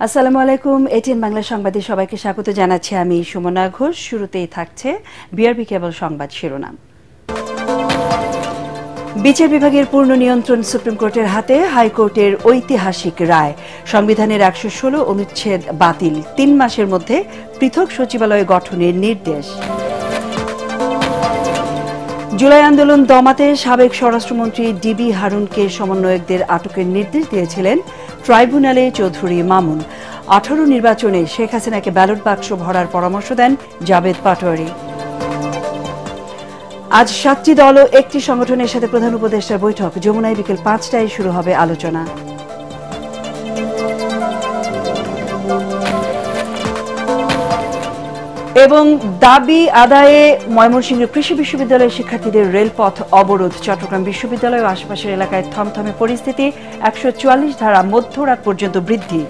আসসালামু আলাইকুম। এটিএন বাংলা সংবাদে সবাইকে স্বাগত জানাচ্ছি আমি সুমনা ঘোষ। শুরুতেই থাকছে বিআরবি কেবল সংবাদ শিরোনাম। বিচার বিভাগের পূর্ণ নিয়ন্ত্রণ সুপ্রিম কোর্টের হাতে, হাইকোর্টের ঐতিহাসিক রায়। সংবিধানের ১১৬ অনুচ্ছেদ বাতিল, ৩ মাসের মধ্যে পৃথক সচিবালয় গঠনের নির্দেশ। জুলাই আন্দোলন দমাতে সাবেক স্বরাষ্ট্রমন্ত্রী ডিবি হারুনকে সমন্বয়কদের আটকের নির্দেশ দিয়েছিলেন ট্রাইব্যুনালে চৌধুরী মামুন। 18 নির্বাচনে শেখ হাসিনাকে ব্যালট বাক্স ভরার পরামর্শ দেন জাবেদ পাটোয়ারি। আজ 7টি দল ও 1টি সংগঠনের সাথে প্রধান উপদেষ্টার বৈঠক। যমুনায় বিকেল 5টায় শুরু হবে আলোচনা। এবং দাবি আদায়ে ময়মনসিংহের কৃষি বিশ্ববিদ্যালয়ের শিক্ষার্থীদের রেলপথ অবরোধ। চট্টগ্রাম বিশ্ববিদ্যালয় ও আশেপাশের এলাকায় থমথমে পরিস্থিতি। 144 ধারা মধ্যরাত পর্যন্ত বৃদ্ধি।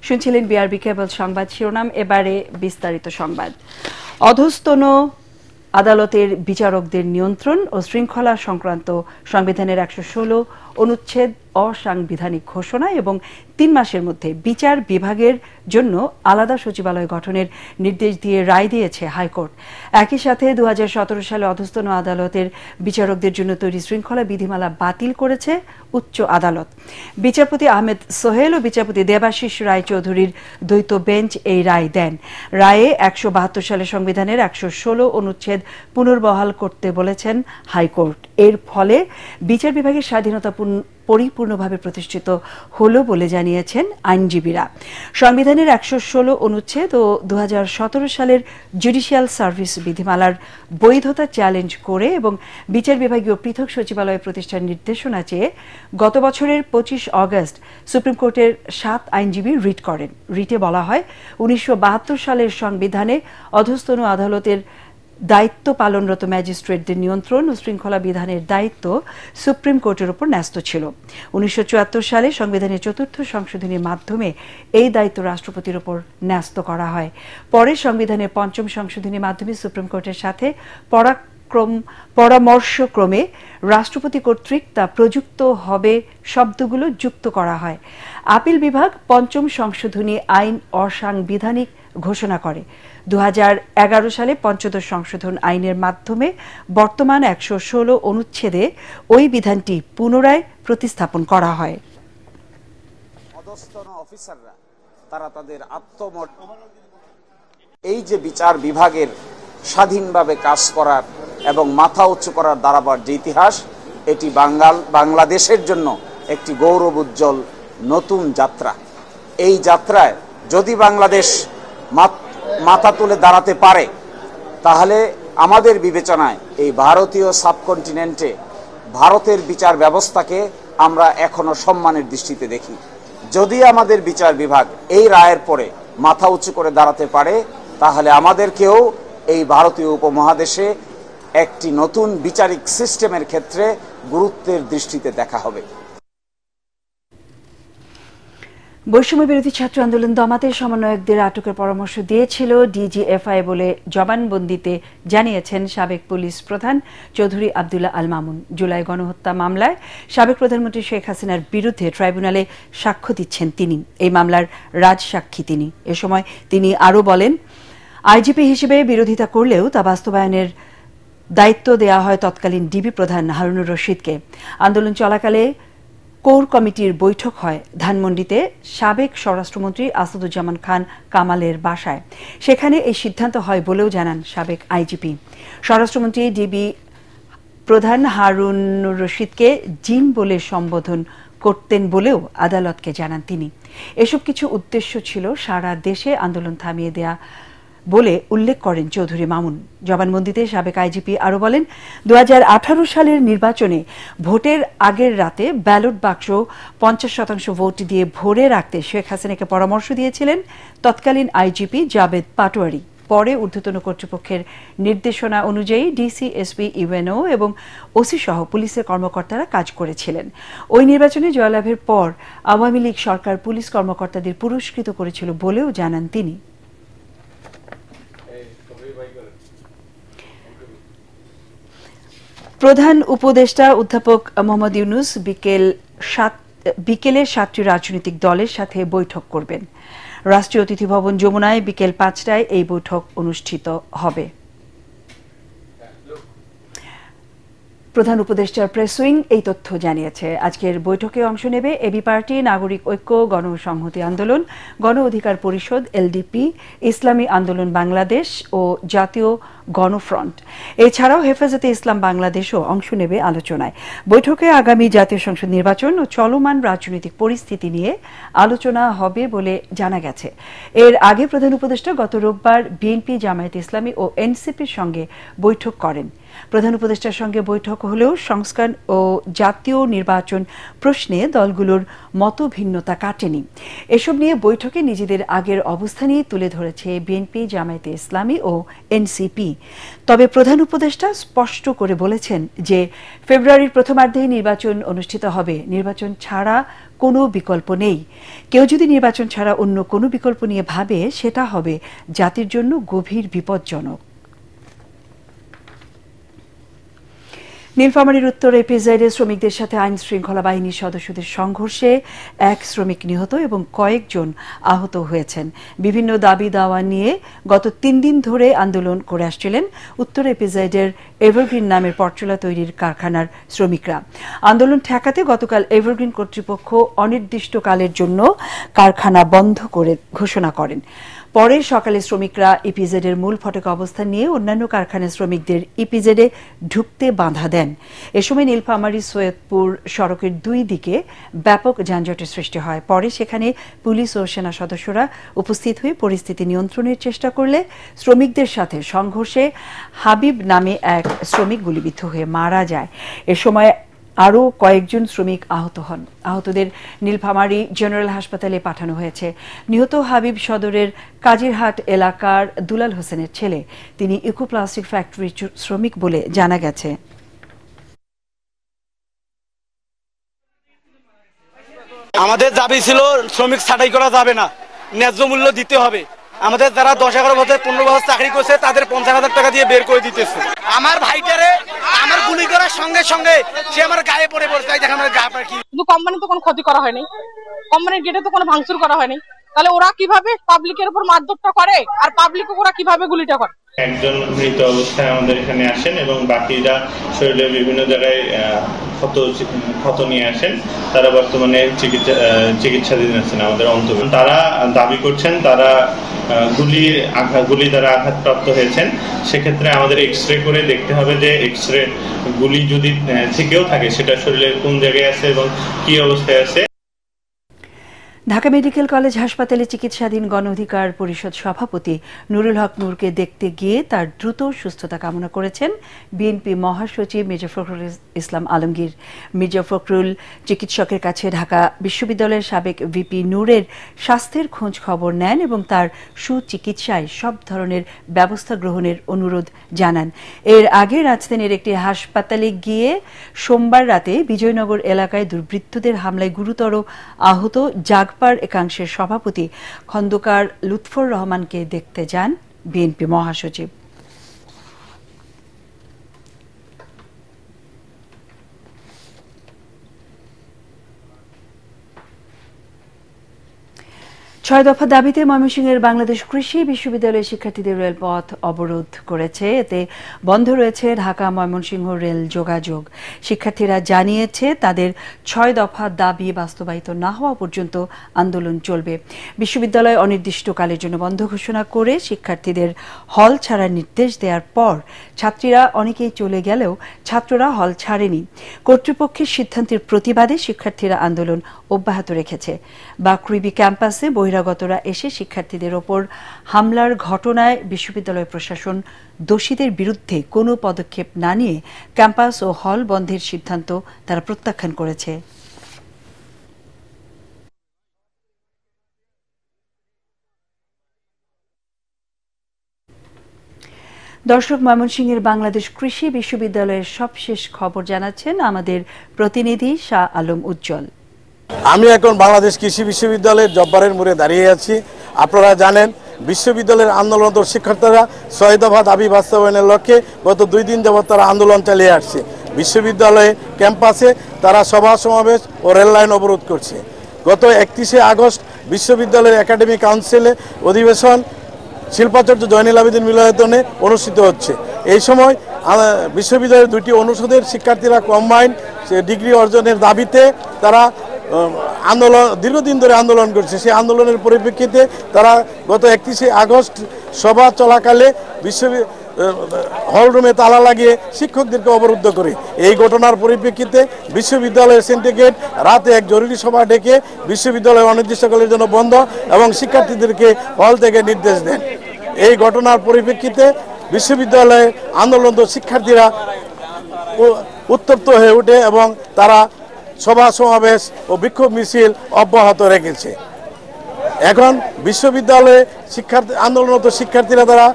শুনছিলেন বিআরবি কেবল সংবাদ শিরোনাম। এবারে বিস্তারিত সংবাদ। অধস্তন আদালতের বিচারকদের নিয়ন্ত্রণ ও শৃঙ্খলা সংক্রান্ত সংবিধানের ১১৬ অনুচ্ছেদ অসাংবিধানিক ঘোষণা এবং ৩ মাসের মধ্যে বিচার বিভাগের জন্য আলাদা সচিবালয় গঠনের নির্দেশ দিয়ে রায় দিয়েছে হাইকোর্ট। একই সাথে ২০১৭ সালে অধস্তন আদালতের বিচারকদের জন্য তৈরি শৃঙ্খলা বিধিমালা বাতিল করেছে উচ্চ আদালত। বিচারপতি আহমেদ সোহেল ও বিচারপতি দেবাশিস রায় চৌধুরীর দ্বৈত বেঞ্চ এই রায় দেন। রায়ে ১৭২ সালে সংবিধানের ১১৬ অনুচ্ছেদ পুনর্বহাল করতে বলেছেন হাইকোর্ট। এর ফলে বিচার বিভাগের স্বাধীনতা পরিপূর্ণভাবে প্রতিষ্ঠিত হল বলে জানিয়েছেন আইনজীবীরা। সংবিধানের ১১৬ অনুচ্ছেদ ও ২০১৭ সালের জুডিশিয়াল সার্ভিস বিধিমালার বৈধতা চ্যালেঞ্জ করে এবং বিচার বিভাগীয় পৃথক সচিবালয় প্রতিষ্ঠার নির্দেশনা চেয়ে গত বছরের ২৫ অগস্ট সুপ্রিম কোর্টের 7 আইনজীবী রিট করেন। রিটে বলা হয় ১৯৭২ সালের সংবিধানে অধস্তন আদালতের দায়িত্ব পালনরত ম্যাজিস্ট্রেটদের নিয়ন্ত্রণ ও শৃঙ্খলা বিধানের দায়িত্ব সুপ্রিম কোর্টের উপর ন্যস্ত ছিল। ১৯৭৪ সালে সংবিধানের ৪র্থ সংশোধনীর মাধ্যমে এই দায়িত্ব রাষ্ট্রপতির উপর ন্যস্ত করা হয়। পরে সংবিধানের ৫ম সংশোধনীর মাধ্যমে সুপ্রিম কোর্টের সাথে পরামর্শক্রমে রাষ্ট্রপতি কর্তৃক তা প্রযুক্ত হবে শব্দগুলো যুক্ত করা হয়। আপিল বিভাগ ৫ম সংশোধনী আইন অসাংবিধানিক ঘোষণা করে। ২০১১ সালে পঞ্চদশ সংশোধন আইনের মাধ্যমে বর্তমান ১১৬ অনুচ্ছেদে ওই বিধানটি পুনরায় প্রতিস্থাপন করা হয়। অধস্তন অফিসাররা তারা তাদের এই যে বিচার বিভাগের স্বাধীনভাবে কাজ করার এবং মাথা উঁচু করার দাঁড়াবার যে ইতিহাস, এটি বাংলাদেশের জন্য একটি গৌরব উজ্জ্বল নতুন যাত্রা। এই যাত্রায় যদি বাংলাদেশ মাথা তুলে দাঁড়াতে পারে, তাহলে আমাদের বিবেচনায় এই ভারতীয় সাবকন্টিনেন্টে ভারতের বিচার ব্যবস্থাকে আমরা এখনো সম্মানের দৃষ্টিতে দেখি। যদি আমাদের বিচার বিভাগ এই রায়ের পরে মাথা উঁচু করে দাঁড়াতে পারে, তাহলে আমাদেরকেও এই ভারতীয় উপমহাদেশে একটি নতুন বিচারিক সিস্টেমের ক্ষেত্রে গুরুত্বের দৃষ্টিতে দেখা হবে। বৈষম্য বিরোধী ছাত্র আন্দোলন দমাতে সমন্বয়কদের আটকের পরামর্শ দিয়েছিল ডিজিএফআই বলে জবানবন্দিতে জানিয়েছেন সাবেক পুলিশ প্রধান চৌধুরী আবদুল্লাহ আল মামুন। জুলাই গণহত্যা মামলায় সাবেক প্রধানমন্ত্রী শেখ হাসিনার বিরুদ্ধে ট্রাইব্যুনালে সাক্ষ্য দিচ্ছেন তিনি। এই মামলার রাজসাক্ষী তিনি। এ সময় তিনি আরও বলেন, আইজিপি হিসেবে বিরোধিতা করলেও তা বাস্তবায়নের দায়িত্ব দেয়া হয় তৎকালীন ডিবি প্রধান হারুনুর রশিদকে। আন্দোলন চলাকালে কোর কমিটির বৈঠক হয় ধানমন্ডিতে সাবেক স্বরাষ্ট্রমন্ত্রী আসাদুজ্জামান খান কামালের বাসায়। সেখানে এই সিদ্ধান্ত হয় বলেও জানান সাবেক আইজিপি। স্বরাষ্ট্রমন্ত্রী ডিবি প্রধান হারুনুর রশিদকে জিন বলে সম্বোধন করতেন বলেও আদালতকে জানান তিনি। এসব কিছু উদ্দেশ্য ছিল সারা দেশে আন্দোলন থামিয়ে দেয়া বলে উল্লেখ করেন চৌধুরী মামুন। জবানবন্দিতে সাবেক আইজিপি আরও বলেন, ২০১৮ সালের নির্বাচনে ভোটের আগের রাতে ব্যালট বাক্স ৫০% ভোট দিয়ে ভরে রাখতে শেখ হাসিনাকে পরামর্শ দিয়েছিলেন তৎকালীন আইজিপি জাবেদ পাটোয়ারি। পরে ঊর্ধ্বতন কর্তৃপক্ষের নির্দেশনা অনুযায়ী ডিসি, এসপি, ইউএনও এবং ওসি সহ পুলিশের কর্মকর্তারা কাজ করেছিলেন। ওই নির্বাচনে জয়লাভের পর আওয়ামী লীগ সরকার পুলিশ কর্মকর্তাদের পুরস্কৃত করেছিল বলেও জানান তিনি। প্রধান উপদেষ্টা অধ্যাপক মোহাম্মদ ইউনূস বিকেল বিকেলে 7টি রাজনৈতিক দলের সাথে বৈঠক করবেন। রাষ্ট্রীয় অতিথি ভবন যমুনায় বিকেল 5টায় এই বৈঠক অনুষ্ঠিত হবে। প্রধান উপদেষ্টার প্রেস উইং এই তথ্য জানিয়েছে। আজকের বৈঠকে অংশ নেবে এবি পার্টি, নাগরিক ঐক্য, গণসংহতি আন্দোলন, গণ অধিকার পরিষদ, এলডিপি, ইসলামী আন্দোলন বাংলাদেশ ও জাতীয় গণফ্রন্ট। এছাড়াও হেফাজতে ইসলাম বাংলাদেশও অংশ নেবে আলোচনায়। বৈঠকে আগামী জাতীয় সংসদ নির্বাচন ও চলমান রাজনৈতিক পরিস্থিতি নিয়ে আলোচনা হবে বলে জানা গেছে। এর আগে প্রধান উপদেষ্টা গত রোববার বিএনপি, জামায়াতে ইসলামী ও এনসিপির সঙ্গে বৈঠক করেন। প্রধান উপদেষ্টার সঙ্গে বৈঠক হলেও সংস্কার ও জাতীয় নির্বাচন প্রশ্নে দলগুলোর মতভিন্নতা কাটেনি। এসব নিয়ে বৈঠকে নিজেদের আগের অবস্থানই তুলে ধরেছে বিএনপি, জামায়াতে ইসলামী ও এনসিপি। তবে প্রধান উপদেষ্টা স্পষ্ট করে বলেছেন যে ফেব্রুয়ারির প্রথমার্ধেই নির্বাচন অনুষ্ঠিত হবে। নির্বাচন ছাড়া কোনো বিকল্প নেই। কেউ যদি নির্বাচন ছাড়া অন্য কোনো বিকল্প নিয়ে ভাবে, সেটা হবে জাতির জন্য গভীর বিপজ্জনক। নীলফামারীর উত্তর এপিজেডে শ্রমিকদের সাথে আইন শৃঙ্খলা বাহিনীর সদস্যদের সংঘর্ষে এক শ্রমিক নিহত এবং কয়েকজন আহত হয়েছেন। বিভিন্ন দাবি দাওয়া নিয়ে গত 3 দিন ধরে আন্দোলন করে আসছিলেন উত্তর এপিজেডের এভারগ্রিন নামের পটচলা তৈরির কারখানার শ্রমিকরা। আন্দোলন ঠেকাতে গতকাল এভারগ্রিন কর্তৃপক্ষ অনির্দিষ্টকালের জন্য কারখানা বন্ধ করে ঘোষণা করেন। পরে সকালে শ্রমিকরা ইপিজেডের মূল ফটকে অবস্থান নিয়ে অন্যান্য কারখানার শ্রমিকদের ইপিজেডে ঢুকতে বাধা দেন। এ সময় নীলফামারী সৈয়দপুর সড়কের 2 দিকে ব্যাপক যানজটের সৃষ্টি হয়। পরে সেখানে পুলিশ ও সেনা সদস্যরা উপস্থিত হয়ে পরিস্থিতি নিয়ন্ত্রণের চেষ্টা করলে শ্রমিকদের সাথে সংঘর্ষে হাবিব নামে এক শ্রমিক গুলিবিদ্ধ হয়ে মারা যায়। এ সময় আরও কয়েকজন শ্রমিক আহত হন। আহতদের নীলফামারী জেনারেল হাসপাতালে পাঠানো হয়েছে। নিহত হাবিব সদরের কাজিরহাট এলাকার দুলাল হোসেনের ছেলে। তিনি ইকো প্লাস্টিক ফ্যাক্টরির শ্রমিক বলে জানা গেছে। আমাদের দাবি ছিল শ্রমিক ছাঁটাই করা যাবে না, ন্যায্য মূল্য দিতে হবে। আমাদের যারা 10-11 বছর 15 বছর চাকরি করছে তাদের 50,000 টাকা দিয়ে বের করে দিতেছে। আমার ভাইটারে আমার গুলি করার সঙ্গে সঙ্গে সে আমার গায়ে পড়ে পড়ছে। দেখেন আমার গা পাখি। কিন্তু কোম্পানি তো কোনো ক্ষতি করা হয়নি, কোম্পানির গেটে তো কোনো ভাঙচুর করা হয়নি। তাহলে ওরা কিভাবে পাবলিকের উপর মারধরটা করে আর পাবলিক ওরা কিভাবে গুলিটা করে? একজন মৃত অবস্থায় আমাদের এখানে আসেন এবং বাকিরা শরীরে বিভিন্ন জায়গায় ক্ষত নিয়ে আসেন। তারা বর্তমানে চিকিৎসাধীন আছেন আমাদের অন্তর্গত। তারা দাবি করছেন তারা গুলি দ্বারা আঘাতপ্রাপ্ত হয়েছেন। সেক্ষেত্রে আমাদের এক্সরে করে দেখতে হবে যে এক্সরে গুলি যদি থেকেও থাকে সেটা শরীরের কোন জায়গায় আছে এবং কি অবস্থায় আছে। ঢাকা মেডিকেল কলেজ হাসপাতালে চিকিৎসাধীন গণ অধিকার পরিষদ সভাপতি নুরুল হক নূরকে দেখতে গিয়ে তার দ্রুত সুস্থতা কামনা করেছেন বিএনপি মহাসচিব মির্জা ফখরুল ইসলাম আলমগীর। মির্জা ফখরুল চিকিৎসকের কাছে ঢাকা বিশ্ববিদ্যালয়ের সাবেক ভিপি নূরের স্বাস্থ্যের খোঁজ খবর নেন এবং তার সুচিকিৎসায় সব ধরনের ব্যবস্থা গ্রহণের অনুরোধ জানান। এর আগে রাজধানীর একটি হাসপাতালে গিয়ে সোমবার রাতে বিজয়নগর এলাকায় দুর্বৃত্তদের হামলায় গুরুতর আহত জাগপার একাংশের সভাপতি খন্দকার লুৎফর রহমানকে দেখতে যান বিএনপি মহাসচিব। 6 দফা দাবিতে ময়মনসিংহের বাংলাদেশ কৃষি বিশ্ববিদ্যালয়ের শিক্ষার্থীদের রেলপথ অবরোধ করেছে। এতে বন্ধ রয়েছে ঢাকা ময়মনসিংহ রেল যোগাযোগ। শিক্ষার্থীরা জানিয়েছে তাদের 6 দফা দাবি বাস্তবায়িত না হওয়া পর্যন্ত আন্দোলন চলবে। বিশ্ববিদ্যালয় অনির্দিষ্টকালের জন্য বন্ধ ঘোষণা করে শিক্ষার্থীদের হল ছাড়ার নির্দেশ দেওয়ার পর ছাত্রীরা অনেকেই চলে গেলেও ছাত্ররা হল ছাড়েনি। কর্তৃপক্ষের সিদ্ধান্তের প্রতিবাদে শিক্ষার্থীরা আন্দোলন অব্যাহত রেখেছে। বাকৃবি ক্যাম্পাসে বহিরাগতরা এসে শিক্ষার্থীদের ওপর হামলার ঘটনায় বিশ্ববিদ্যালয় প্রশাসন দোষীদের বিরুদ্ধে কোনো পদক্ষেপ না নিয়ে ক্যাম্পাস ও হল বন্ধের সিদ্ধান্ত তারা প্রত্যাখ্যান করেছে। দর্শক, ময়মনসিংহের বাংলাদেশ কৃষি বিশ্ববিদ্যালয়ের সবশেষ খবর জানাচ্ছেন আমাদের প্রতিনিধি শাহ আলম উজ্জ্বল। আমি এখন বাংলাদেশ কৃষি বিশ্ববিদ্যালয়ের জব্বারের মোড়ে দাঁড়িয়ে আছি। আপনারা জানেন বিশ্ববিদ্যালয়ের আন্দোলনরত শিক্ষার্থীরা 6 দফা দাবি বাস্তবায়নের লক্ষ্যে গত 2 দিন যাবৎ তারা আন্দোলন চালিয়ে আসছে। বিশ্ববিদ্যালয়ে ক্যাম্পাসে তারা সভা সমাবেশ ও রেললাইন অবরোধ করছে। গত 31শে আগস্ট বিশ্ববিদ্যালয়ের একাডেমিক কাউন্সিলে অধিবেশন শিল্পাচার্য জয়নুল আবেদিন মিলনায়তনে অনুষ্ঠিত হচ্ছে। এই সময় বিশ্ববিদ্যালয়ের 2টি অনুষদের শিক্ষার্থীরা কম্বাইন্ড ডিগ্রি অর্জনের দাবিতে তারা দীর্ঘদিন ধরে আন্দোলন করছে। সেই আন্দোলনের পরিপ্রেক্ষিতে তারা গত 31শে আগস্ট সভা চলাকালে হলরুমে তালা লাগিয়ে শিক্ষকদেরকে অবরুদ্ধ করে। এই ঘটনার পরিপ্রেক্ষিতে বিশ্ববিদ্যালয়ের সিন্ডিকেট রাতে এক জরুরি সভা ডেকে বিশ্ববিদ্যালয় অনির্দিষ্টকালের জন্য বন্ধ এবং শিক্ষার্থীদেরকে হল থেকে নির্দেশ দেন। এই ঘটনার পরিপ্রেক্ষিতে বিশ্ববিদ্যালয়ে আন্দোলনরত শিক্ষার্থীরা উত্তপ্ত হয়ে ওঠে এবং তারা সভা সমাবেশ ও বিক্ষোভ মিছিল অব্যাহত রেখেছে। এখন বিশ্ববিদ্যালয়ে আন্দোলনরত শিক্ষার্থীরা তারা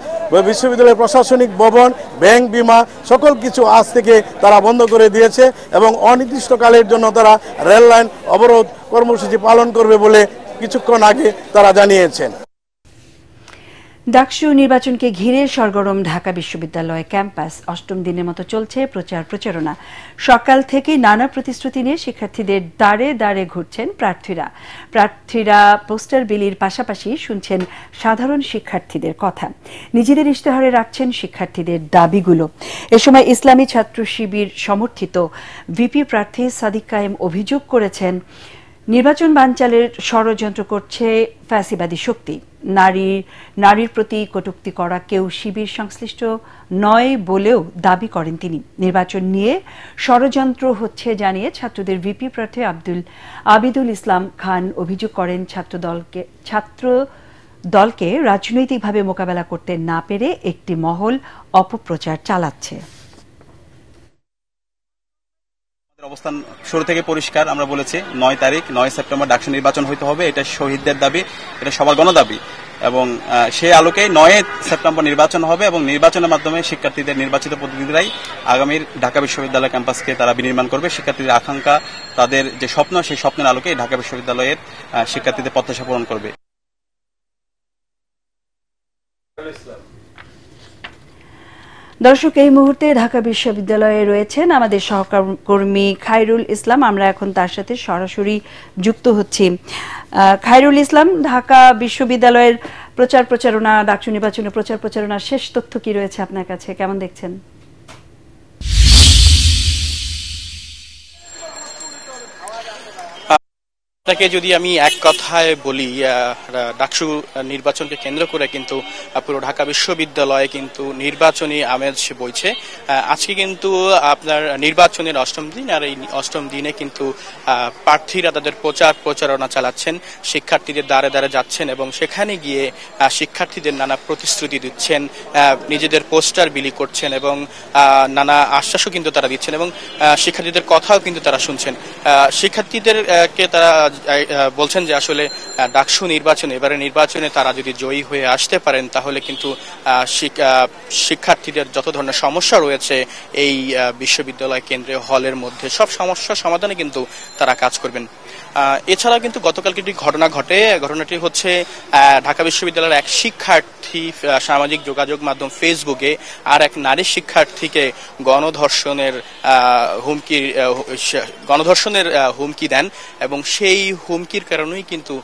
বিশ্ববিদ্যালয়ের প্রশাসনিক ভবন, ব্যাংক, বিমা সকল কিছু আজ থেকে তারা বন্ধ করে দিয়েছে এবং অনির্দিষ্টকালের জন্য তারা রেল লাইন অবরোধ কর্মসূচি পালন করবে বলে কিছুক্ষণ আগে তারা জানিয়েছেন। ডাকসু নির্বাচনকে ঘিরে সরগরম ঢাকা বিশ্ববিদ্যালয় ক্যাম্পাস। 8ম দিনের মতো চলছে প্রচারণা। সকাল থেকে নানা প্রতিশ্রুতি নিয়ে শিক্ষার্থীদের দাঁড়ে দাঁড়ে ঘুরছেন প্রার্থীরা পোস্টার বিলির পাশাপাশি শুনছেন সাধারণ শিক্ষার্থীদের কথা, নিজেদের ইশতেহারে রাখছেন শিক্ষার্থীদের দাবিগুলো। এ সময় ইসলামী ছাত্র শিবির সমর্থিত ভিপি প্রার্থী সাদিক কায়েম অভিযোগ করেছেন, নির্বাচন বানচালের ষড়যন্ত্র করছে ফ্যাসিবাদী শক্তি। নারীর প্রতি কটূক্তি করা কেউ শিবির সংশ্লিষ্ট নয় বলেও দাবি করেন তিনি। নির্বাচন নিয়ে ষড়যন্ত্র হচ্ছে জানিয়ে ছাত্রদের ভিপি প্রার্থী আবিদুল ইসলাম খান অভিযোগ করেন, ছাত্র দলকে রাজনৈতিকভাবে মোকাবেলা করতে না পেরে একটি মহল অপপ্রচার চালাচ্ছে। অবস্থান শুরু থেকে পরিষ্কার, আমরা বলেছি 9 সেপ্টেম্বর ডাকসু নির্বাচন হইতে হবে। এটা শহীদদের দাবি, এটা সবার গণদাবি এবং সেই আলোকে 9 সেপ্টেম্বর নির্বাচন হবে এবং নির্বাচনের মাধ্যমে শিক্ষার্থীদের নির্বাচিত প্রতিনিধিরাই আগামীর ঢাকা বিশ্ববিদ্যালয় ক্যাম্পাসকে তারা বিনির্মাণ করবে। শিক্ষার্থীদের আকাঙ্ক্ষা, তাদের যে স্বপ্ন, সেই স্বপ্নের আলোকে ঢাকা বিশ্ববিদ্যালয়ের শিক্ষার্থীদের প্রত্যাশা পূরণ করবে। দর্শক, এই মুহূর্তে ঢাকা বিশ্ববিদ্যালয়ে রয়েছেন আমাদের সহকর্মী খায়রুল ইসলাম। আমরা এখন তার সাথে সরাসরি যুক্ত হচ্ছি। খায়রুল ইসলাম, ঢাকা বিশ্ববিদ্যালয়ের প্রচারণা, ডাকসু নির্বাচনের প্রচারণার শেষ তথ্য কি রয়েছে আপনার কাছে, কেমন দেখছেন? আপনাকে যদি আমি এক কথায় বলি, ডাকসু নির্বাচনকে কেন্দ্র করে কিন্তু পুরো ঢাকা বিশ্ববিদ্যালয়ে কিন্তু নির্বাচনী আমেজ বইছে। আজকে কিন্তু আপনার নির্বাচনের 8ম দিন, আর এই 8ম দিনে কিন্তু প্রার্থীরা তাদের প্রচারণা চালাচ্ছেন, শিক্ষার্থীদের দ্বারে দ্বারে যাচ্ছেন এবং সেখানে গিয়ে শিক্ষার্থীদের নানা প্রতিশ্রুতি দিচ্ছেন, নিজেদের পোস্টার বিলি করছেন এবং নানা আশ্বাসও কিন্তু তারা দিচ্ছেন এবং শিক্ষার্থীদের কথাও কিন্তু তারা শুনছেন। শিক্ষার্থীদেরকে তারা বলছেন যে আসলে ডাকসু নির্বাচনে, এবারে নির্বাচনে তারা যদি জয়ী হয়ে আসতে পারেন তাহলে কিন্তু শিক্ষার্থীদের যত ধরনের সমস্যা রয়েছে এই বিশ্ববিদ্যালয় কেন্দ্রীয় হলের মধ্যে সব সমস্যার সমাধানে কিন্তু তারা কাজ করবেন। এছাড়া কিন্তু গতকালকে একটি ঘটনা ঘটে। ঘটনাটি হচ্ছে ঢাকা বিশ্ববিদ্যালয়ের এক শিক্ষার্থী সামাজিক যোগাযোগ মাধ্যম ফেসবুকে আর এক নারী শিক্ষার্থীকে গণধর্ষণের হুমকি দেন এবং সেই হুমকির কারণেই কিন্তু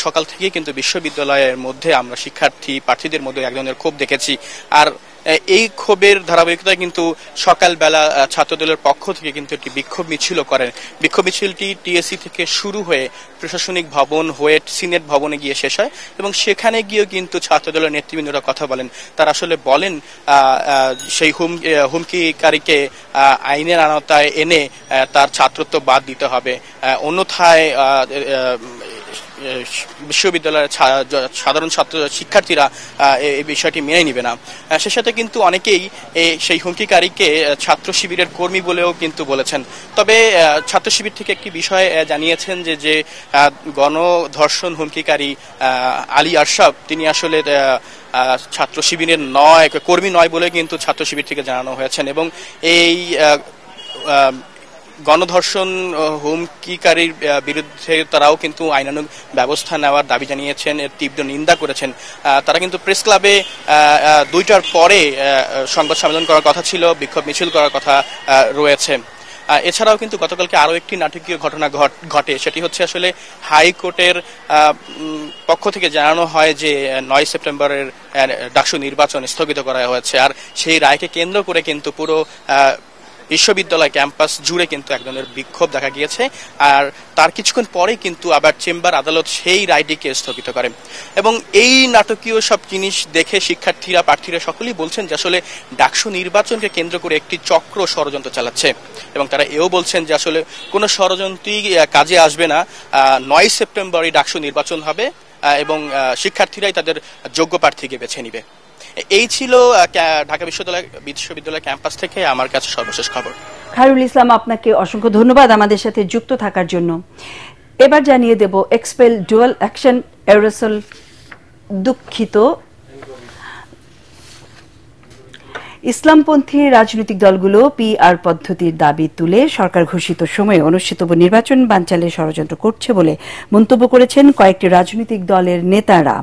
সকাল থেকে কিন্তু বিশ্ববিদ্যালয়ের মধ্যে আমরা প্রার্থীদের মধ্যে এক ধরনের ক্ষোভ দেখেছি। আর এই ক্ষোভের ধারাবাহিকতায় কিন্তু সকালবেলা ছাত্রদলের পক্ষ থেকে কিন্তু একটি বিক্ষোভ মিছিলও করেন। বিক্ষোভ মিছিলটি টিএসসি থেকে শুরু হয়ে প্রশাসনিক ভবন হয়ে সিনেট ভবনে গিয়ে শেষ হয় এবং সেখানে গিয়েও কিন্তু ছাত্রদলের নেতৃবৃন্দরা কথা বলেন। তারা আসলে বলেন সেই হুমকিকারীকে আইনের আওতায় এনে তার ছাত্রত্ব বাদ দিতে হবে, অন্যথায় বিশ্ববিদ্যালয়ের সাধারণ শিক্ষার্থীরা এই বিষয়টি মেনে নিবে না। সে সাথে কিন্তু অনেকেই সেই হুমকিকারীকে ছাত্র শিবিরের কর্মী বলেও কিন্তু বলেছেন। তবে ছাত্র শিবির থেকে একটি বিষয় জানিয়েছেন যে গণধর্ষণ হুমকিকারী আলী আরশাদ তিনি আসলে ছাত্র শিবিরের কর্মী নয় বলে কিন্তু ছাত্র শিবির থেকে জানানো হয়েছেন এবং এই গণধর্ষণ হুমকিকারীর বিরুদ্ধে তারাও কিন্তু আইনানুগ ব্যবস্থা নেওয়ার দাবি জানিয়েছেন, এর তীব্র নিন্দা করেছেন। তারা কিন্তু প্রেস ক্লাবে 2টার পরে সংবাদ সম্মেলন করার কথা ছিল, বিক্ষোভ মিছিল করার কথা রয়েছে। এছাড়াও কিন্তু গতকালকে আরো একটি নাটকীয় ঘটনা ঘটে, সেটি হচ্ছে আসলে হাইকোর্টের পক্ষ থেকে জানানো হয় যে 9 সেপ্টেম্বরের ডাকসু নির্বাচন স্থগিত করা হয়েছে। আর সেই রায়কে কেন্দ্র করে কিন্তু পুরো বিশ্ববিদ্যালয় ক্যাম্পাস জুড়ে কিন্তু এক ধরনের বিক্ষোভ দেখা গিয়েছে। আর তার কিছুক্ষণ পরে কিন্তু আবার চেম্বার আদালত সেই রায়টিকে স্থগিত করে। এবং এই নাটকীয় সব জিনিস দেখে শিক্ষার্থীরা, প্রার্থীরা সকলেই বলছেন যে আসলে ডাকসু নির্বাচনকে কেন্দ্র করে একটি চক্র ষড়যন্ত্র চালাচ্ছে। এবং তারা এও বলছেন যে আসলে কোনো ষড়যন্ত্রই কাজে আসবে না, 9 সেপ্টেম্বরই ডাকসু নির্বাচন হবে এবং শিক্ষার্থীরাই তাদের যোগ্য প্রার্থীকে বেছে নিবে। এই ছিল ঢাকা বিশ্ববিদ্যালয় ক্যাম্পাস থেকে আমার কাছে সর্বশেষ খবর। খায়রুল ইসলাম, আপনাকে অসংখ্য ধন্যবাদ আমাদের সাথে যুক্ত থাকার জন্য। এবার জানিয়ে দেব এক্সপেল ডুয়াল অ্যাকশন এরোসল দুঃখিত ইসলামপন্থী রাজনৈতিক দলগুলো পিআর পদ্ধতির দাবি তুলে সরকার ঘোষিত সময়ে অনুষ্ঠিতব্য নির্বাচন বানচালে ষড়যন্ত্র করছে বলে মন্তব্য করেছেন কয়েকটি রাজনৈতিক দলের নেতারা।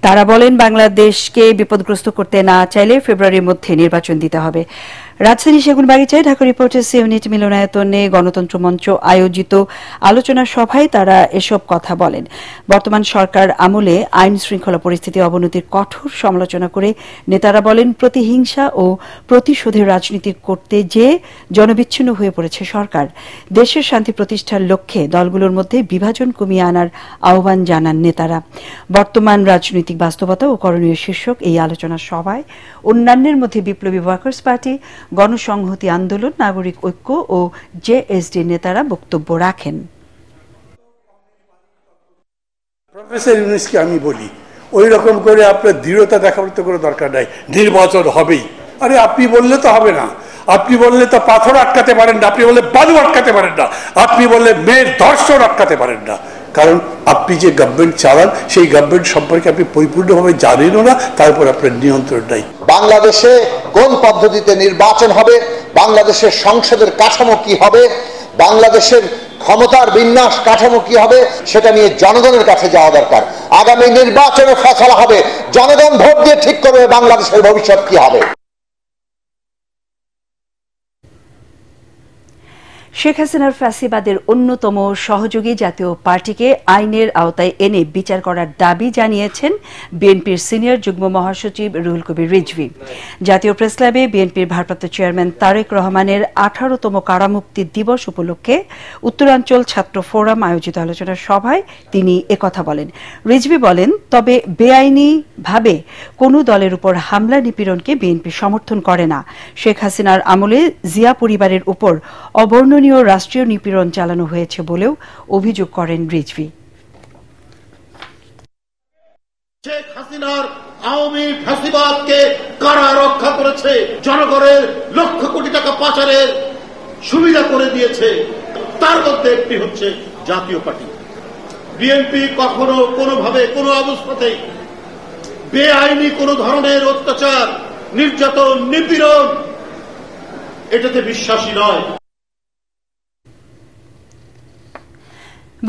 তারা বলেন, বাংলাদেশকে বিপদগ্রস্ত করতে না চাইলে ফেব্রুয়ারির মধ্যে নির্বাচন দিতে হবে। রাজধানী সেগুনবাগিচায় ঢাকা রিপোর্টার্স ইউনিট মিলনায়তনে গণতন্ত্র মঞ্চ আয়োজিত আলোচনা সভায় তারা এসব কথা বলেন। বর্তমান সরকার আমলে আইন শৃঙ্খলা পরিস্থিতি অবনতির কঠোর সমালোচনা করে নেতারা বলেন, প্রতিহিংসা ও প্রতিশোধের রাজনীতি করতে যে জনবিচ্ছিন্ন হয়ে পড়েছে সরকার। দেশের শান্তি প্রতিষ্ঠার লক্ষ্যে দলগুলোর মধ্যে বিভাজন কমিয়ে আনার আহ্বান জানান নেতারা। বর্তমান রাজনৈতিক বাস্তবতা ও করণীয় শীর্ষক এই আলোচনা সভায় অন্যান্যের মধ্যে বিপ্লবী ওয়ার্কার্স পার্টি, গণসংহতি আন্দোলন, নাগরিক ঐক্য ও জেএসডি নেতারা বক্তব্য রাখেন। প্রফেসর ইউনূসকে আমি বলি, ওই রকম করে আপনার দৃঢ়তা দেখার তো কোনো দরকার নাই, নির্বাচন হবেই। আরে আপনি বললে তো হবে না, আপনি বললে তো পাথর আটকাতে পারেন না, আপনি বললে বালু আটকাতে পারেন না, আপনি বললে মেয়ের ধর্ষণ আটকাতে পারেন না। কারণ আপনি যে গভর্নমেন্ট চালান সেই গভর্নমেন্ট সম্পর্কে আপনি পরিপূর্ণভাবে জানেনও না, তারপর আপনার নিয়ন্ত্রণ নাই। বাংলাদেশে কোন পদ্ধতিতে নির্বাচন হবে, বাংলাদেশের সংসদের কাঠামো কি হবে, বাংলাদেশের ক্ষমতার বিন্যাস কাঠামো কি হবে, সেটা নিয়ে জনগণের কাছে যাওয়া দরকার। আগামী নির্বাচনে ফয়সালা হবে, জনগণ ভোট দিয়ে ঠিক করবে বাংলাদেশের ভবিষ্যৎ কি হবে। শেখ হাসিনার ফ্যাসিবাদের অন্যতম সহযোগী জাতীয় পার্টিকে আইনের আওতায় এনে বিচার করার দাবি জানিয়েছেন বিএনপির সিনিয়র যুগ্ম মহাসচিব রুহুল কবির রিজভী। জাতীয় প্রেসক্লাবে বিএনপির ভারপ্রাপ্ত চেয়ারম্যান তারেক রহমানের 18তম কারামুক্তি দিবস উপলক্ষে উত্তরাঞ্চল ছাত্র ফোরাম আয়োজিত আলোচনা সভায় তিনি একথা বলেন। রিজভী বলেন, তবে বেআইনিভাবে কোনো দলের উপর হামলা নিপীড়নকে বিএনপি সমর্থন করে না। শেখ হাসিনার আমলে জিয়া পরিবারের উপর অবর্ণনীয় রাষ্ট্রীয় নিপীড়ন চালানো হয়েছে বলেও অভিযোগ করেন রিজভী। শেখ হাসিনার আওয়ামী ফ্যাসিবাদকে কারা রক্ষা করেছে, জনগণের লক্ষ কোটি টাকা পাচারের সুবিধা করে দিয়েছে, তার মধ্যে একটি হচ্ছে জাতীয় পার্টি। বিএনপি কখনো কোনোভাবে কোনো অবস্থাতেই বেআইনি কোন ধরনের অত্যাচার, নির্যাতন, নিপীড়ন এটাতে বিশ্বাসী নয়।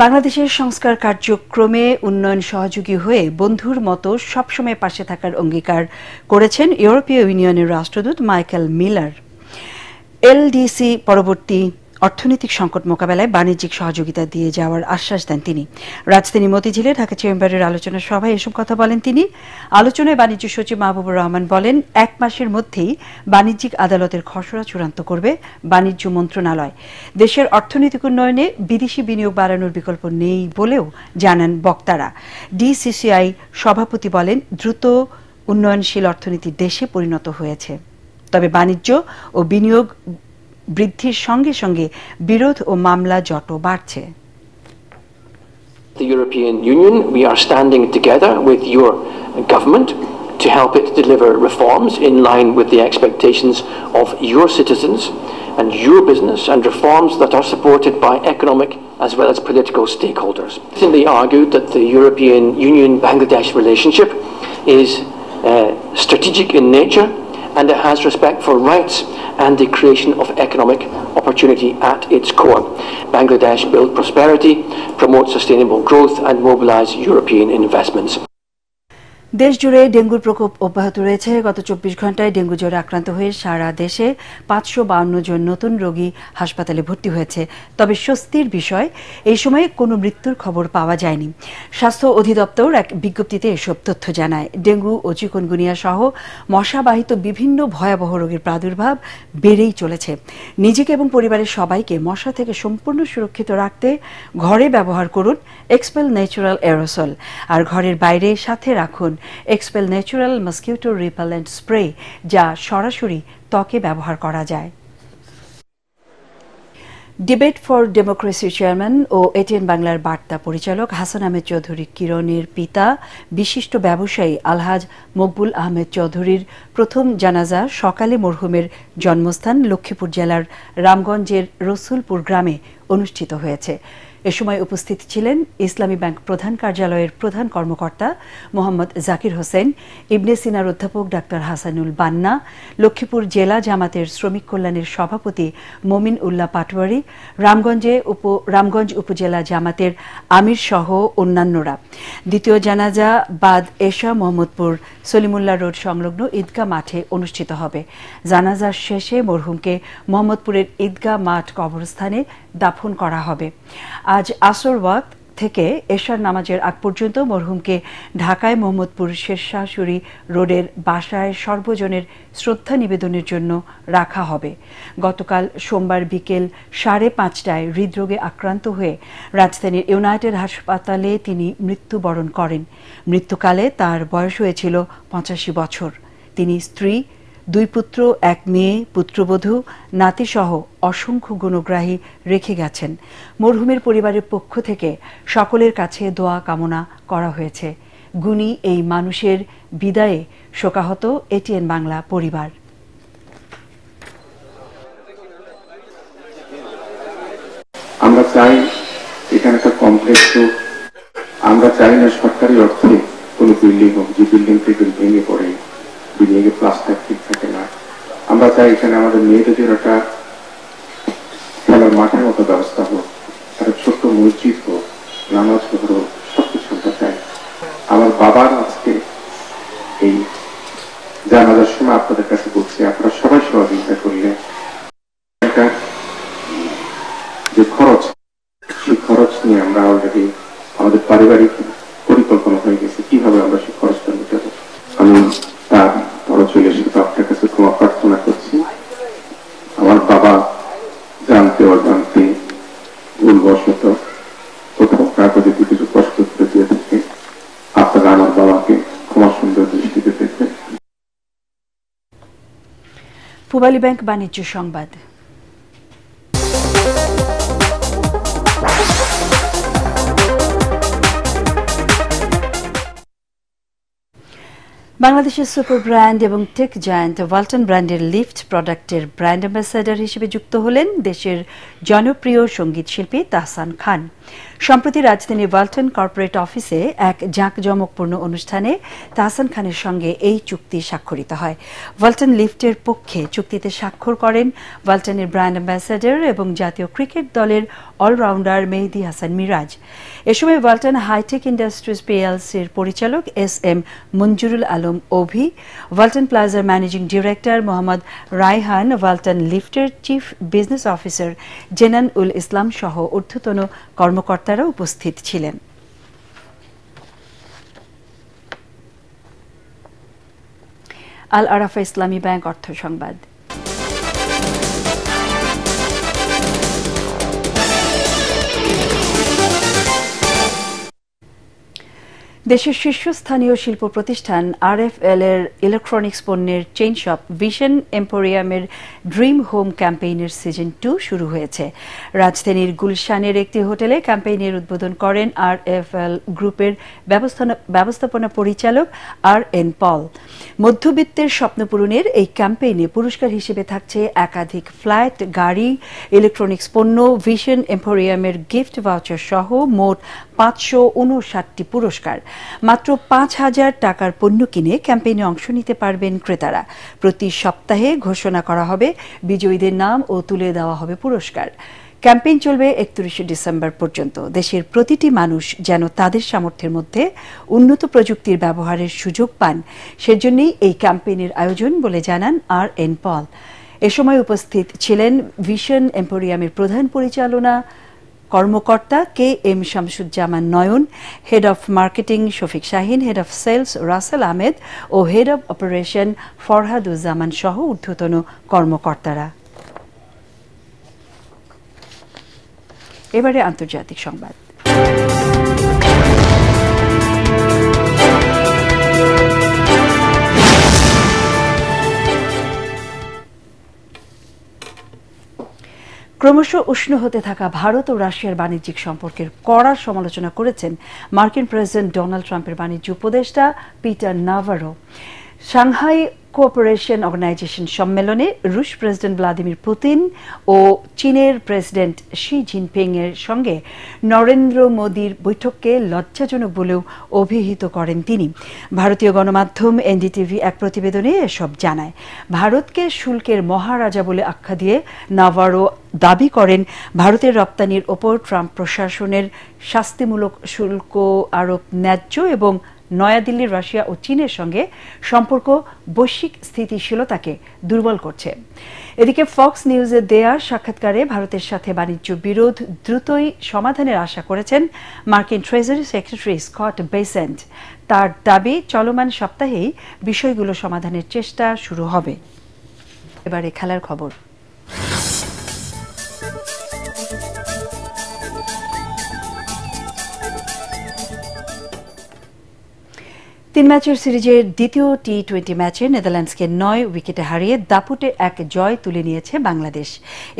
বাংলাদেশের সংস্কার কার্যক্রমে উন্নয়ন সহযোগী হয়ে বন্ধুর মতো সবসময় পাশে থাকার অঙ্গীকার করেছেন ইউরোপীয় ইউনিয়নের রাষ্ট্রদূত মাইকেল মিলার। এলডিসি পরবর্তী অর্থনৈতিক সংকট মোকাবেলায় বাণিজ্যিক সহযোগিতা দিয়ে যাওয়ার আশ্বাস দেন তিনি। রাজধানী মতিঝিলে ঢাকা চেম্বারের আলোচনা সভায় এসব কথা বলেন তিনি। আলোচনায় বাণিজ্য সচিব মাহবুবুর রহমান বলেন, 1 মাসের মধ্যেই বাণিজ্যিক আদালতের খসড়া চূড়ান্ত করবে বাণিজ্য মন্ত্রণালয়। দেশের অর্থনৈতিক উন্নয়নে বিদেশি বিনিয়োগ বাড়ানোর বিকল্প নেই বলেও জানান বক্তারা। ডিসিসিআই সভাপতি বলেন, দ্রুত উন্নয়নশীল অর্থনীতির দেশে পরিণত হয়েছে, তবে বাণিজ্য ও বিনিয়োগ বৃদ্ধির সঙ্গে সঙ্গে বিরোধ ও মামলা জট বাড়ছে। The European Union, we are standing together with your government to help it deliver reforms in line with the expectations of your citizens and your business, and reforms that are supported by economic as well as political stakeholders. Recently argued that the European Union-Bangladesh relationship is strategic in nature and it has respect for rights and the creation of economic opportunity at its core. Bangladesh build prosperity, promote sustainable growth and mobilize European investments. দেশ জুড়ে ডেঙ্গুর প্রকোপ অব্যাহত রয়েছে। গত 24 ঘন্টায় dengue জ্বরে আক্রান্ত হয়ে সারা দেশে 552 জন নতুন রোগী হাসপাতালে ভর্তি হয়েছে। তবে স্বস্তির বিষয়, এই সময়ে কোনো মৃত্যুর খবর পাওয়া যায়নি। স্বাস্থ্য অধিদপ্তর এক বিজ্ঞপ্তিতে এসব তথ্য জানায়। ডেঙ্গু ও চিকুনগুনিয়া সহ মশাবাহিত বিভিন্ন ভয়াবহ রোগের প্রাদুর্ভাব বেড়েই চলেছে। নিজেকে এবং পরিবারের সবাইকে মশা থেকে সম্পূর্ণ সুরক্ষিত রাখতে ঘরে ব্যবহার করুন এক্সপেল ন্যাচারাল এরোসল, আর ঘরের বাইরে সাথে রাখুন Xpel natural mosquito repellent spray, যা সরাসরি ত্বকে ব্যবহার করা যায়। ডিবেট ফর ডেমোক্রেসির চেয়ারম্যান ও এটিএন বাংলার বার্তা পরিচালক হাসান আহমেদ চৌধুরী কিরণের পিতা বিশিষ্ট ব্যবসায়ী আলহাজ মকবুল আহমেদ চৌধুরীর প্রথম জানাজা সকালে মরহুমের জন্মস্থান লক্ষ্মীপুর জেলার রামগঞ্জের রসুলপুর গ্রামে অনুষ্ঠিত হয়েছে। এ সময় উপস্থিত ছিলেন ইসলামী ব্যাংক প্রধান কার্যালয়ের প্রধান কর্মকর্তা মোহাম্মদ জাকির হোসেন, ইবনে সিনার অধ্যাপক ডাক্তার হাসানুল বান্না, লক্ষ্মীপুর জেলা জামাতের শ্রমিক কল্যাণের সভাপতি মমিন উল্লাহ পাটোয়ারি, রামগঞ্জ উপজেলা জামাতের আমির সহ অন্যান্যরা। দ্বিতীয় জানাজা বাদ এশা মোহাম্মদপুর সলিমুল্লাহ রোড সংলগ্ন ঈদগাহ মাঠে অনুষ্ঠিত হবে। জানাজার শেষে মরহুমকে মোহাম্মদপুরের ঈদগাহ মাঠ কবরস্থানে দাফন করা হবে। আজ আসর ওয়াক্ত থেকে এশার নামাজের আগ পর্যন্ত মরহুমকে ঢাকায় মোহাম্মদপুর শেরশাহসুরি রোডের বাসায় সর্বজনের শ্রদ্ধা নিবেদনের জন্য রাখা হবে। গতকাল সোমবার বিকেল 5:30টায় হৃদরোগে আক্রান্ত হয়ে রাজধানীর ইউনাইটেড হাসপাতালে তিনি মৃত্যুবরণ করেন। মৃত্যুকালে তার বয়স হয়েছিল 85 বছর। তিনি স্ত্রী, 2 পুত্র, 1 মেয়ে, পুত্রবধূ, নাতিসহ অসংখ্য গুণগ্রাহী রেখে গেছেন। মরহুমের পরিবারের পক্ষ থেকে সকলের কাছে দোয়া কামনা করা হয়েছে। গুণী এই মানুষের বিদায়ে শোকাহত এটিএন বাংলা পরিবার। আমরা চাই এখানে একটা কমপ্লেক্স হোক, আমরা চাই না সরকারি অর্থে কোনো বিল্ডিং হোক যে বিল্ডিং থেকে ভেঙে পড়ে, বিল্ডিং এর প্লাস্টার ঠিক থাকে না। আমরা চাই এখানে আমাদের মেয়েদের জন্য একটা খেলার মাঠের মতো ব্যবস্থা হোক, একটা ছোট্ট মসজিদ হোক, নামাজ ঘর হোক, সবকিছু আমরা চাই। আমার বাবার আজকে এই জানাজার সময় আপনাদের কাছে বলছি, আপনারা সবাই সহযোগিতা করলে যে খরচ, সেই খরচ নিয়ে আমরা অলরেডি আমাদের পারিবারিক পরিকল্পনা হয়ে গেছে কিভাবে আমরা সেই খরচটা মেটাবো। আমি তার বড় চলে এসে আপনার কাছে ক্ষমা প্রার্থনা করছি। আমার বাবা জানতে অজান্তে ভুলবশত কোথাও কাউকে যদি কিছু কষ্ট করে দিয়ে থাকে, আপনারা আমার বাবাকে ক্ষমা সুন্দর দৃষ্টিতে দেখবেন। পূবালী ব্যাংক বাণিজ্য সংবাদ। বাংলাদেশের সুপার ব্র্যান্ড এবং টেক জায়ান্ট ওয়ালটন ব্র্যান্ডের লিফট প্রোডাক্টের ব্র্যান্ড অ্যাম্বাসেডর হিসেবে যুক্ত হলেন দেশের জনপ্রিয় সঙ্গীত শিল্পী তাহসান খান। সম্প্রতি রাজধানীর ওয়ালটন কর্পোরেট অফিসে এক জাঁকজমকপূর্ণ অনুষ্ঠানে তাহসান খানের সঙ্গে এই চুক্তি স্বাক্ষরিত হয়। ওয়ালটন লিফটের পক্ষে চুক্তিতে স্বাক্ষর করেন ওয়ালটনের ব্র্যান্ড অ্যাম্বাসেডর এবং জাতীয় ক্রিকেট দলের অলরাউন্ডার মেহেদী হাসান মিরাজ। এ সময় ওয়ালটন হাইটেক ইন্ডাস্ট্রিজ পিএলসির পরিচালক এস.এম. মঞ্জুরুল আলম অভি, ওয়ালটন প্লাজার managing director Mohammad Raihan, Walton লিফটের চিফ বিজনেস অফিসার জেনান উল ইসলাম সহ ঊর্ধ্বতন কর্মকর্তারা উপস্থিত ছিলেন। আল আরাফা ইসলামী ব্যাংক অর্থ সংবাদ। দেশের শীর্ষস্থানীয় শিল্প প্রতিষ্ঠান আরএফএল এর ইলেকট্রনিক্স পণ্যের চেইন শপ ভিশন এম্পোরিয়ামের ড্রিম হোম ক্যাম্পেইনের সিজন 2 শুরু হয়েছে। রাজধানীর গুলশানের একটি হোটেলে ক্যাম্পেইনের উদ্বোধন করেন আরএফএল গ্রুপের ব্যবস্থাপনা পরিচালক আর.এন. পল। মধ্যবিত্তের স্বপ্ন পূরণের এই ক্যাম্পেইনে পুরস্কার হিসেবে থাকছে একাধিক ফ্ল্যাট, গাড়ি, ইলেকট্রনিক্স পণ্য, ভিশন এম্পোরিয়ামের গিফট ভাউচার সহ মোট 559টি পুরস্কার। মাত্র 5,000 টাকার পণ্য কিনে ক্যাম্পেইনে অংশ নিতে পারবেন ক্রেতারা। প্রতি সপ্তাহে ঘোষণা করা হবে বিজয়ীদের নাম ও তুলে দেওয়া হবে পুরস্কার। ক্যাম্পেইন চলবে 31 ডিসেম্বর পর্যন্ত। দেশের প্রতিটি মানুষ যেন তাদের সামর্থ্যের মধ্যে উন্নত প্রযুক্তির ব্যবহারের সুযোগ পান, সেজন্যই এই ক্যাম্পেইনের আয়োজন বলে জানান RN পল। এ সময় উপস্থিত ছিলেন ভিশন এম্পোরিয়ামের প্রধান পরিচালনা কর্মকর্তা KM Shamsuzzaman Nayan, head of marketing Shafiq Shahin, head of sales Rasel Ahmed ও হেড অব অপারেশন ফরহাদুজ্জামান সহ ঊর্ধ্বতন কর্মকর্তারা। এবারে আন্তর্জাতিক সংবাদ। ক্রমশ উষ্ণ হতে থাকা ভারত ও রাশিয়ার বাণিজ্যিক সম্পর্কের কড়া সমালোচনা করেছেন মার্কিন প্রেসিডেন্ট ডোনাল্ড ট্রাম্পের বাণিজ্য উপদেষ্টা Peter Navarro. Shanghai cooperation organisation সম্মেলনে রুশ প্রেসিডেন্ট ভ্লাদিমির পুতিন ও চীনের প্রেসিডেন্ট শি জিনপিং এর সঙ্গে নরেন্দ্র মোদীর বৈঠককে লজ্জাজনক বলেও অভিহিত করেন তিনি। ভারতীয় গণমাধ্যম NDTV এক প্রতিবেদনে এসব জানায়। ভারতকে শুল্কের মহারাজা বলে আখ্যা দিয়ে নাভারো দাবি করেন ভারতের রপ্তানির ওপর ট্রাম্প প্রশাসনের শাস্তিমূলক শুল্ক আরোপ ন্যায্য এবং নয়াদিল্লির রাশিয়া ও চীনের সঙ্গে সম্পর্ক বৈশ্বিক স্থিতিশীলতাকে দুর্বল করছে। এদিকে ফক্স নিউজে দেয়া সাক্ষাৎকারে ভারতের সাথে বাণিজ্য বিরোধ দ্রুতই সমাধানের আশা করেছেন মার্কিন ট্রেজারি সেক্রেটারি স্কট বেসেন্ট। তার দাবি চলমান সপ্তাহেই বিষয়গুলো সমাধানের চেষ্টা শুরু হবে। এবারে খেলার খবর। তিন ম্যাচের সিরিজের দ্বিতীয় টি20 ম্যাচে নেদারল্যান্ডসকে 9 উইকেটে হারিয়ে দাপুটে এক জয় তুলে নিয়েছে বাংলাদেশ।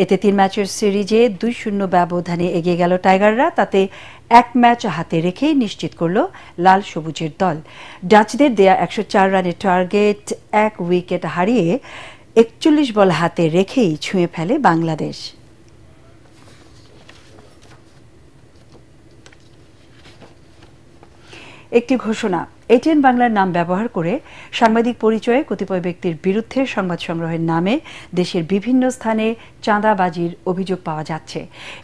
এতে 3 ম্যাচের সিরিজে 2-0 ব্যবধানে এগিয়ে গেল টাইগাররা। তাতে এক ম্যাচ হাতে রেখেই নিশ্চিত করল লাল সবুজের দল। ডাচদের দেয়া 104 রানের টার্গেট 1 উইকেট হারিয়ে 41 বল হাতে রেখেই ছুঁয়ে ফেলে বাংলাদেশ। একটি ঘোষণা। ATN বাংলার নাম ব্যবহার করে সাংবাদিক পরিচয়ে কতিপয় ব্যক্তির বিরুদ্ধে সংবাদ সংগ্রহের নামে দেশের বিভিন্ন স্থানে চাঁদাবাজির অভিযোগ পাওয়া যাচ্ছে।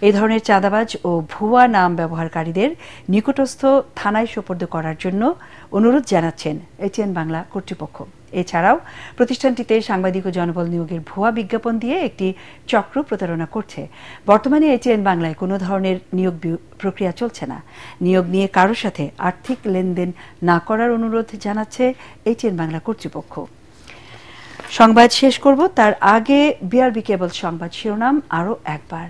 এই ধরনের চাঁদাবাজ ও ভুয়া নাম ব্যবহারকারীদের নিকটস্থ থানায় সোপর্দ করার জন্য অনুরোধ জানাচ্ছেন ATN বাংলা কর্তৃপক্ষ। এছাড়াও প্রতিষ্ঠানটিতে সাংবাদিক ও জনবল নিয়োগের ভুয়া বিজ্ঞাপন দিয়ে একটি চক্র প্রতারণা করছে। বর্তমানে ATN বাংলায় কোনো ধরনের নিয়োগ প্রক্রিয়া চলছে না। নিয়োগ নিয়ে কারোর সাথে আর্থিক লেনদেন না করার অনুরোধ জানাচ্ছে ATN বাংলা কর্তৃপক্ষ। সংবাদ শেষ করব তার আগে BRB কেবল সংবাদ শিরোনাম আরও একবার।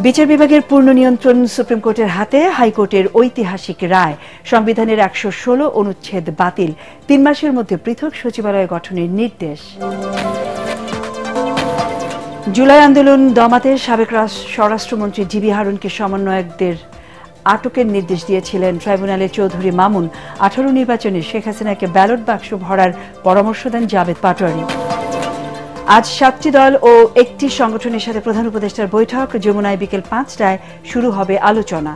বিচার বিভাগের পূর্ণ নিয়ন্ত্রণ সুপ্রিম কোর্টের হাতে। হাইকোর্টের ঐতিহাসিক রায়। সংবিধানের 116 অনুচ্ছেদ বাতিল। 3 মাসের মধ্যে পৃথক সচিবালয় গঠনের নির্দেশ। জুলাই আন্দোলন দমাতে সাবেক স্বরাষ্ট্রমন্ত্রী জিবি হারুনকে সমন্বয়কদের আটকের নির্দেশ দিয়েছিলেন ট্রাইব্যুনালের চৌধুরী মামুন। 18 নির্বাচনে শেখ হাসিনাকে ব্যালট বাক্স ভরার পরামর্শ দেন জাবেদ পাটোয়ারি। আজ 7টি দল ও 1টি সংগঠনের সাথে প্রধান উপদেষ্টার বৈঠক। যমুনায় বিকেল 5টায় শুরু হবে আলোচনা।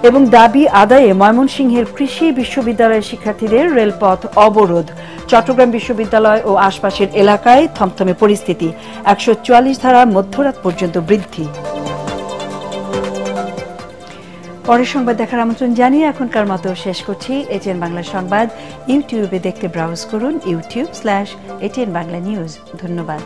এবং দাবি আদায়ে ময়মনসিংহের কৃষি বিশ্ববিদ্যালয়ের শিক্ষার্থীদের রেলপথ অবরোধ। চট্টগ্রাম বিশ্ববিদ্যালয় ও আশপাশের এলাকায় থমথমে পরিস্থিতি। 144 ধারা মধ্যরাত পর্যন্ত বৃদ্ধি। পরের সংবাদ দেখার আমন্ত্রণ জানিয়ে এখনকার মতো শেষ করছি। ATN বাংলা সংবাদ ইউটিউবে দেখতে ব্রাউজ করুন youtube/ATN বাংলা নিউজ। ধন্যবাদ।